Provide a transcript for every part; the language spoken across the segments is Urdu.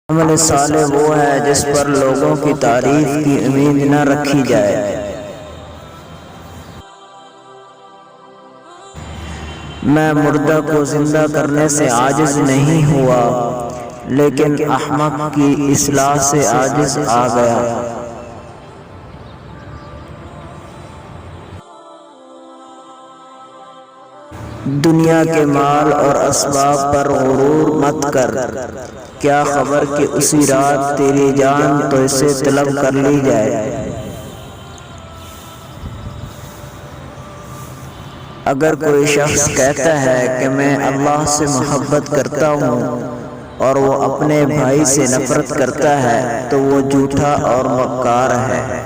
عمل صالح وہ ہے جس پر لوگوں کی تعریف کی امید نہ رکھی جائے۔ میں مردہ کو زندہ کرنے سے عاجز نہیں ہوا، لیکن احمق کی اصلاح سے عاجز آ گیا۔ دنیا کے مال اور اسباب پر غرور مت کر، کیا خبر کہ اسی رات تیری جان تو اسے طلب کر لی جائے۔ اگر کوئی شخص کہتا ہے کہ میں اللہ سے محبت کرتا ہوں اور وہ اپنے بھائی سے نفرت کرتا ہے تو وہ جھوٹا اور مکار ہے۔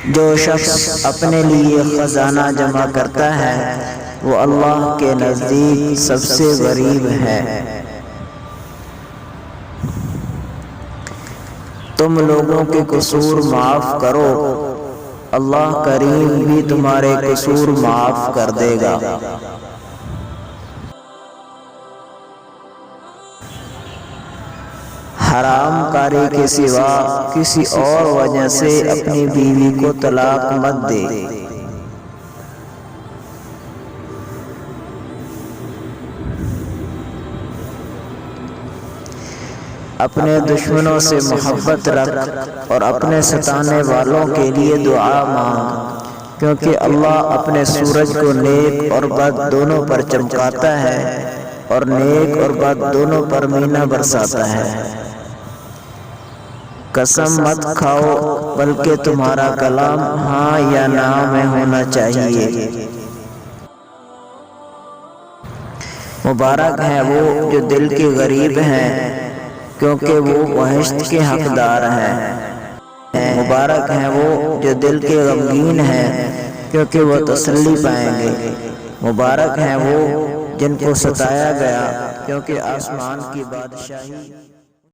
جو شخص اپنے لیے خزانہ جمع کرتا ہے وہ اللہ کے نزدیک سب سے غریب ہے۔ تم لوگوں کے قصور معاف کرو، اللہ کریم بھی تمہارے قصور معاف کر دے گا۔ حرام کاری کے سوا کسی اور وجہ سے اپنی بیوی کو طلاق مت دے۔ اپنے دشمنوں سے محبت رکھ اور اپنے ستانے والوں کے لیے دعا مانگ، کیونکہ اللہ اپنے سورج کو نیک اور بد دونوں پر چمکاتا ہے اور نیک اور بد دونوں پر مینہ برساتا ہے۔ قسم مت کھاؤ بلکہ تمہارا کلام ہاں یا نا میں ہونا چاہیے۔ مبارک ہے وہ جو دل کے غریب ہیں، کیونکہ وہ بہشت کے حقدار ہیں۔ مبارک ہیں وہ جو دل کے غمگین ہیں، کیونکہ وہ تسلی پائیں گے۔ مبارک ہیں وہ جن کو ستایا گیا، کیونکہ آسمان کی بادشاہی